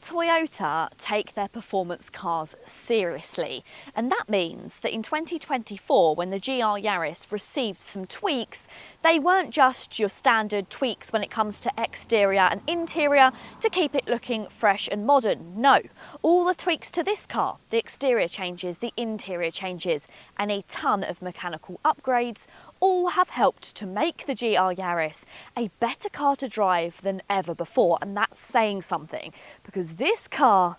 Toyota take their performance cars seriously, and that means that in 2024, when the GR Yaris received some tweaks, they weren't just your standard tweaks when it comes to exterior and interior to keep it looking fresh and modern. No, all the tweaks to this car, the exterior changes, the interior changes, and a ton of mechanical upgrades, all have helped to make the GR Yaris a better car to drive than ever before, and that's saying something because this car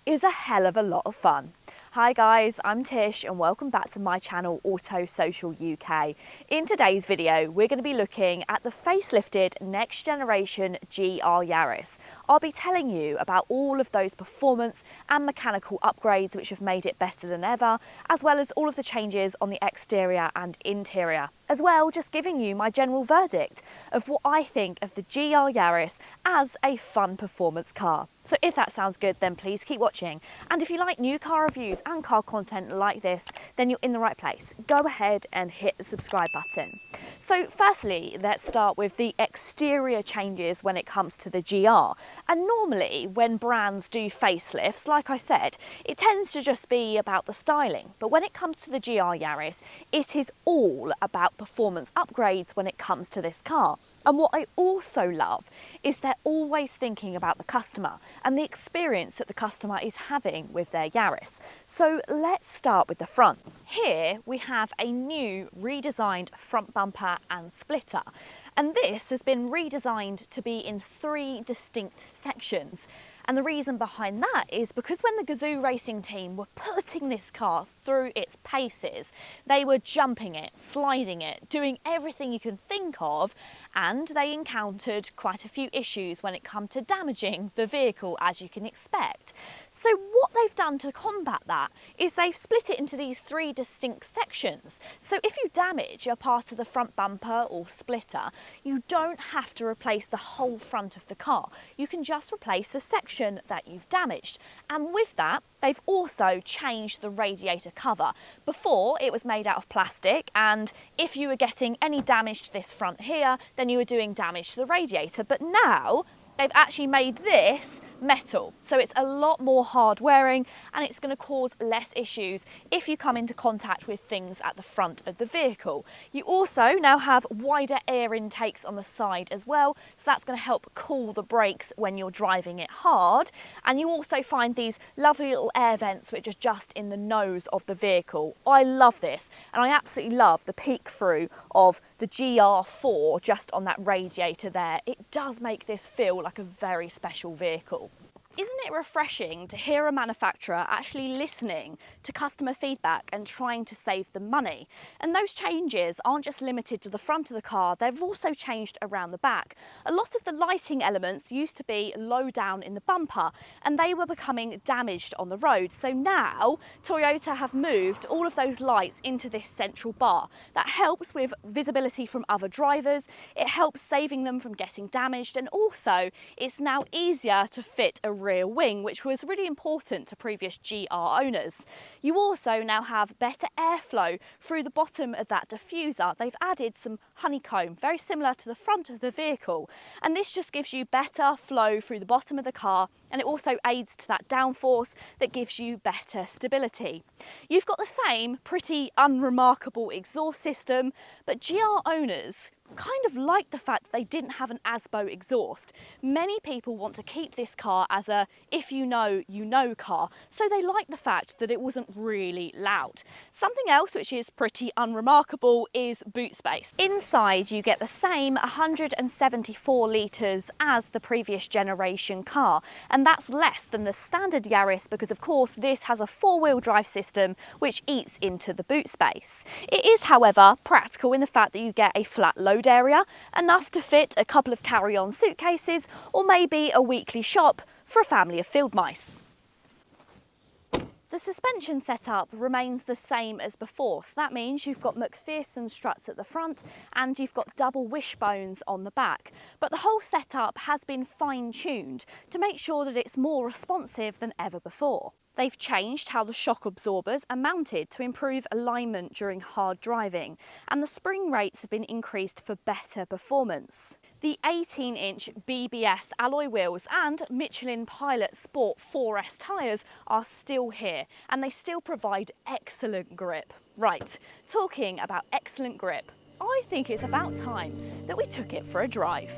is a hell of a lot of fun. Hi guys, I'm Tish and welcome back to my channel Auto Social UK. In today's video we're going to be looking at the facelifted next generation GR Yaris. I'll be telling you about all of those performance and mechanical upgrades which have made it better than ever, as well as all of the changes on the exterior and interior. As well, just giving you my general verdict of what I think of the GR Yaris as a fun performance car. So if that sounds good, then please keep watching. And if you like new car reviews and car content like this, then you're in the right place. Go ahead and hit the subscribe button. So firstly, let's start with the exterior changes when it comes to the GR. And normally when brands do facelifts, like I said, it tends to just be about the styling. But when it comes to the GR Yaris, it is all about performance upgrades when it comes to this car. And what I also love is they're always thinking about the customer and the experience that the customer is having with their Yaris. So let's start with the front. Here we have a new redesigned front bumper and splitter, and this has been redesigned to be in 3 distinct sections. And the reason behind that is because when the Gazoo Racing team were putting this car through its paces, they were jumping it, sliding it, doing everything you can think of, and they encountered quite a few issues when it came to damaging the vehicle, as you can expect. So what they've done to combat that is they've split it into these 3 distinct sections. So if you damage a part of the front bumper or splitter, you don't have to replace the whole front of the car. You can just replace the section that you've damaged. And with that, they've also changed the radiator cover. Before, it was made out of plastic, and if you were getting any damage to this front here, then you were doing damage to the radiator. But now, they've actually made this metal, so it's a lot more hard wearing and it's going to cause less issues if you come into contact with things at the front of the vehicle. You also now have wider air intakes on the side as well, so that's going to help cool the brakes when you're driving it hard. And you also find these lovely little air vents which are just in the nose of the vehicle. I love this, and I absolutely love the peek through of the GR4 just on that radiator there. It does make this feel like a very special vehicle. Isn't it refreshing to hear a manufacturer actually listening to customer feedback and trying to save them money? And those changes aren't just limited to the front of the car, they've also changed around the back. A lot of the lighting elements used to be low down in the bumper and they were becoming damaged on the road. So now Toyota have moved all of those lights into this central bar. That helps with visibility from other drivers, it helps saving them from getting damaged, and also it's now easier to fit a rear wing, which was really important to previous GR owners. You also now have better airflow through the bottom of that diffuser. They've added some honeycomb, very similar to the front of the vehicle, and this just gives you better flow through the bottom of the car, and it also aids to that downforce that gives you better stability. You've got the same pretty unremarkable exhaust system, but GR owners kind of like the fact that they didn't have an ASBO exhaust. Many people want to keep this car as a if you know, you know car, so they like the fact that it wasn't really loud. Something else which is pretty unremarkable is boot space. Inside you get the same 174 litres as the previous generation car, and that's less than the standard Yaris because of course this has a 4-wheel drive system which eats into the boot space. It is however practical in the fact that you get a flat load area, enough to fit a couple of carry-on suitcases or maybe a weekly shop for a family of field mice. The suspension setup remains the same as before, so that means you've got McPherson struts at the front and you've got double wishbones on the back. But the whole setup has been fine-tuned to make sure that it's more responsive than ever before. They've changed how the shock absorbers are mounted to improve alignment during hard driving, and the spring rates have been increased for better performance. The 18-inch BBS alloy wheels and Michelin Pilot Sport 4S tyres are still here, and they still provide excellent grip. Right, talking about excellent grip, I think it's about time that we took it for a drive.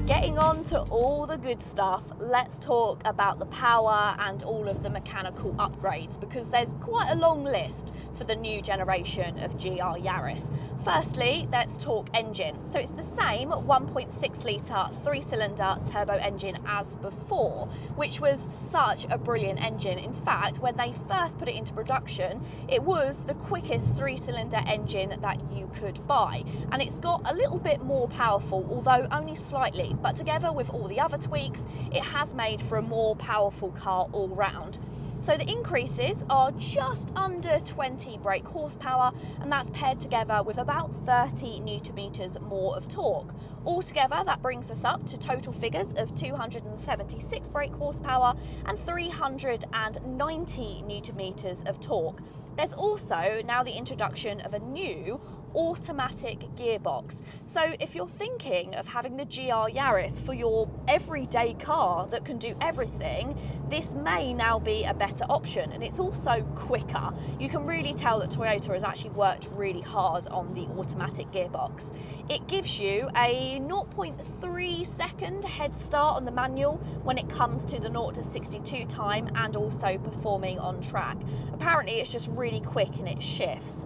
Getting on to all the good stuff, let's talk about the power and all of the mechanical upgrades, because there's quite a long list for the new generation of GR Yaris. Firstly, let's talk engine. So it's the same 1.6 litre 3-cylinder turbo engine as before, which was such a brilliant engine. In fact, when they first put it into production, it was the quickest 3-cylinder engine that you could buy. And it's got a little bit more powerful, although only slightly. But together with all the other tweaks, it has made for a more powerful car all round. So the increases are just under 20 brake horsepower, and that's paired together with about 30 newton meters more of torque. Altogether, that brings us up to total figures of 276 brake horsepower and 390 newton meters of torque. There's also now the introduction of a new automatic gearbox. So if you're thinking of having the GR Yaris for your everyday car that can do everything, this may now be a better option, and it's also quicker. You can really tell that Toyota has actually worked really hard on the automatic gearbox. It gives you a 0.3 second head start on the manual when it comes to the 0 to 62 time and also performing on track. Apparently it's just really quick in its shifts.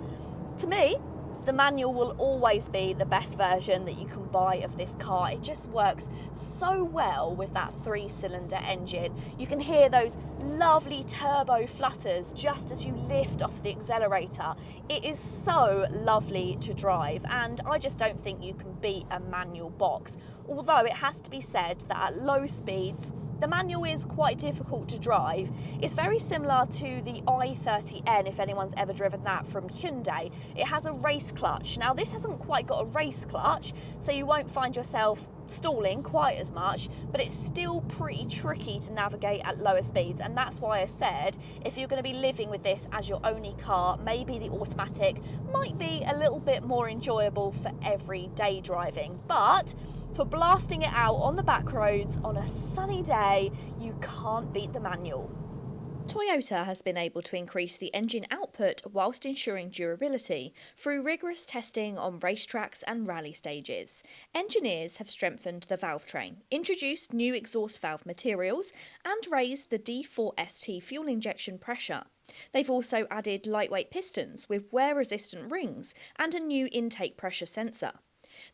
To me, the manual will always be the best version that you can buy of this car. It just works so well with that 3-cylinder engine. You can hear those lovely turbo flutters just as you lift off the accelerator. It is so lovely to drive, and I just don't think you can beat a manual box. Although it has to be said that at low speeds, the manual is quite difficult to drive. It's very similar to the i30N, if anyone's ever driven that from Hyundai. It has a race clutch. Now this hasn't quite got a race clutch, so you won't find yourself stalling quite as much, but it's still pretty tricky to navigate at lower speeds, and that's why I said if you're going to be living with this as your only car, maybe the automatic might be a little bit more enjoyable for everyday driving. But for blasting it out on the back roads on a sunny day, you can't beat the manual. Toyota has been able to increase the engine output whilst ensuring durability through rigorous testing on racetracks and rally stages. Engineers have strengthened the valve train, introduced new exhaust valve materials, and raised the D4ST fuel injection pressure. They've also added lightweight pistons with wear-resistant rings and a new intake pressure sensor.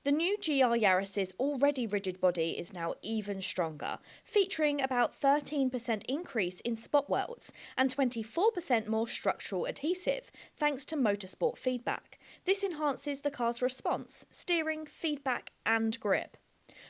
The new GR Yaris's already rigid body is now even stronger, featuring about 13% increase in spot welds and 24% more structural adhesive, thanks to motorsport feedback. This enhances the car's response, steering, feedback and grip.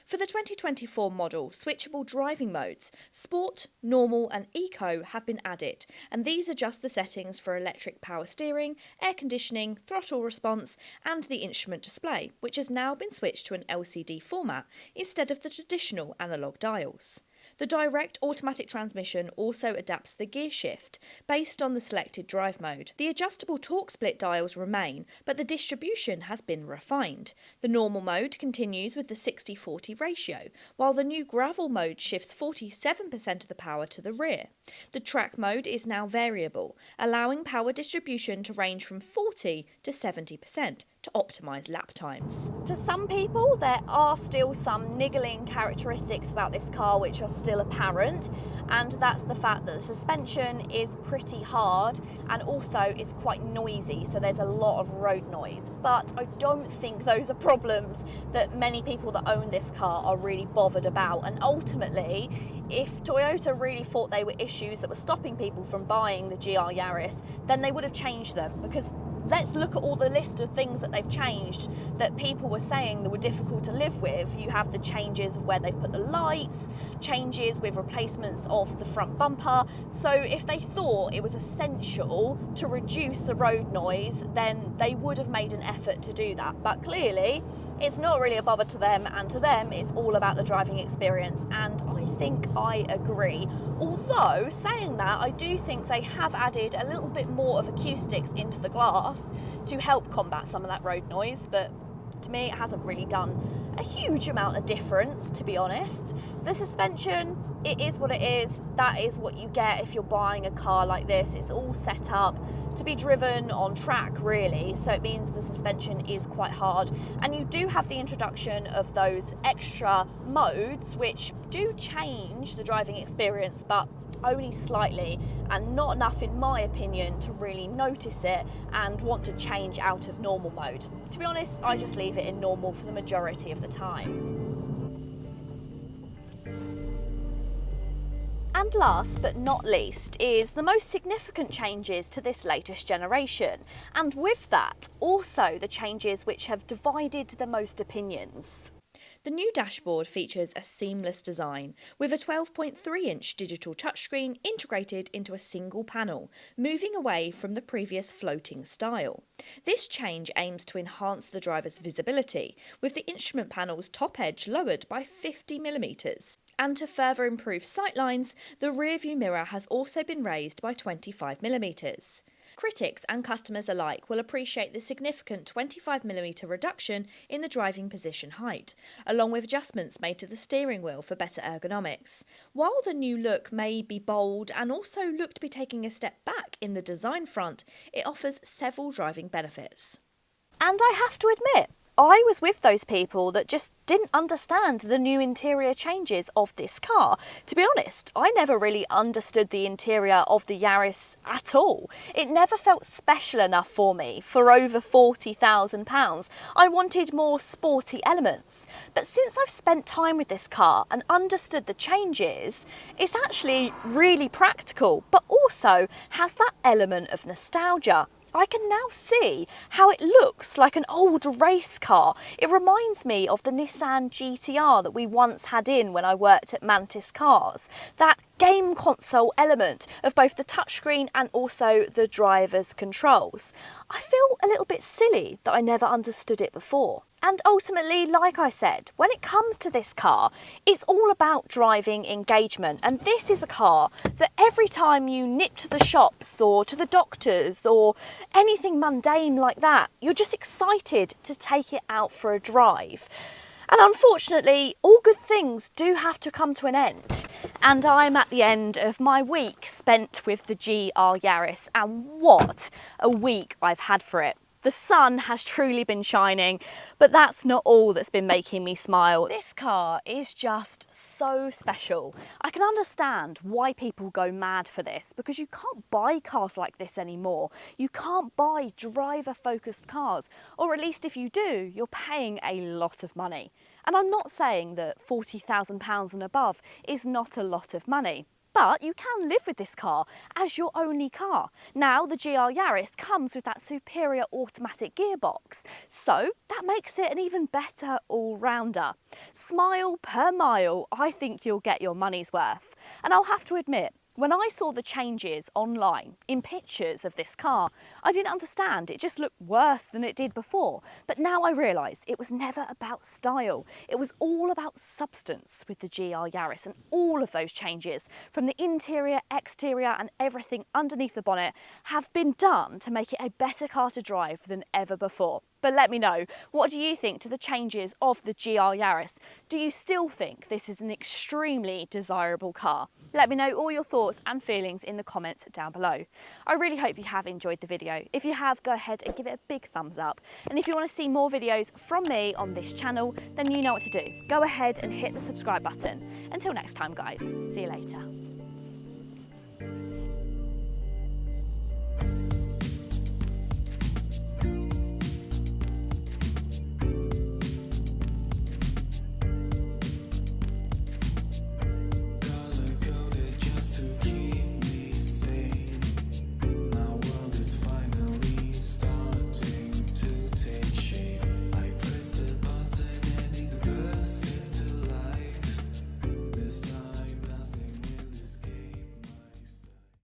For the 2024 model, switchable driving modes, Sport, Normal and Eco have been added, and these adjust the settings for electric power steering, air conditioning, throttle response and the instrument display, which has now been switched to an LCD format instead of the traditional analogue dials. The direct automatic transmission also adapts the gear shift based on the selected drive mode. The adjustable torque split dials remain, but the distribution has been refined. The normal mode continues with the 60-40 ratio, while the new gravel mode shifts 47% of the power to the rear. The track mode is now variable, allowing power distribution to range from 40 to 70% to optimise lap times. To some people, there are still some niggling characteristics about this car which are still apparent, and that's the fact that the suspension is pretty hard and also is quite noisy, so there's a lot of road noise. But I don't think those are problems that many people that own this car are really bothered about, and ultimately, if Toyota really thought they were issues that were stopping people from buying the GR Yaris, then they would have changed them, because let's look at all the list of things that they've changed that people were saying that were difficult to live with. You have the changes of where they've put the lights, changes with replacements of the front bumper. So if they thought it was essential to reduce the road noise, then they would have made an effort to do that. But clearly, It's not really a bother to them, and to them it's all about the driving experience, and I think I agree. Although, saying that, I do think they have added a little bit more of acoustics into the glass to help combat some of that road noise, but to me it hasn't really done a huge amount of difference, to be honest. The suspension, it is what it is. That is what you get if you're buying a car like this. It's all set up to be driven on track, really, so it means the suspension is quite hard, and you do have the introduction of those extra modes which do change the driving experience, but only slightly, and not enough in my opinion to really notice it and want to change out of normal mode. To be honest, I just leave it in normal for the majority of the time. And last but not least is the most significant changes to this latest generation, and with that also the changes which have divided the most opinions. The new dashboard features a seamless design with a 12.3-inch digital touchscreen integrated into a single panel, moving away from the previous floating style. This change aims to enhance the driver's visibility, with the instrument panel's top edge lowered by 50mm. And to further improve sightlines, the rearview mirror has also been raised by 25mm. Critics and customers alike will appreciate the significant 25mm reduction in the driving position height, along with adjustments made to the steering wheel for better ergonomics. While the new look may be bold and also look to be taking a step back in the design front, it offers several driving benefits. And I have to admit, I was with those people that just didn't understand the new interior changes of this car. To be honest, I never really understood the interior of the Yaris at all. It never felt special enough for me for over £40,000. I wanted more sporty elements. But since I've spent time with this car and understood the changes, it's actually really practical, but also has that element of nostalgia. I can now see how it looks like an old race car. It reminds me of the Nissan GTR that we once had in when I worked at Mantis Cars. That game console element of both the touchscreen and also the driver's controls. I feel a little bit silly that I never understood it before. And ultimately, like I said, when it comes to this car, it's all about driving engagement. And this is a car that every time you nip to the shops or to the doctors or anything mundane like that, you're just excited to take it out for a drive. And unfortunately, all good things do have to come to an end. And I'm at the end of my week spent with the GR Yaris, and what a week I've had for it. The sun has truly been shining, but that's not all that's been making me smile. This car is just so special. I can understand why people go mad for this, because you can't buy cars like this anymore. You can't buy driver-focused cars, or at least if you do, you're paying a lot of money. And I'm not saying that £40,000 and above is not a lot of money. But you can live with this car as your only car. Now the GR Yaris comes with that superior automatic gearbox, so that makes it an even better all-rounder. Smile per mile, I think you'll get your money's worth. And I'll have to admit, when I saw the changes online in pictures of this car, I didn't understand. It just looked worse than it did before. But now I realise it was never about style. It was all about substance with the GR Yaris, and all of those changes from the interior, exterior and everything underneath the bonnet have been done to make it a better car to drive than ever before. But let me know, what do you think to the changes of the GR Yaris? Do you still think this is an extremely desirable car? Let me know all your thoughts and feelings in the comments down below. I really hope you have enjoyed the video. If you have, go ahead and give it a big thumbs up. And if you want to see more videos from me on this channel, then you know what to do. Go ahead and hit the subscribe button. Until next time, guys, see you later.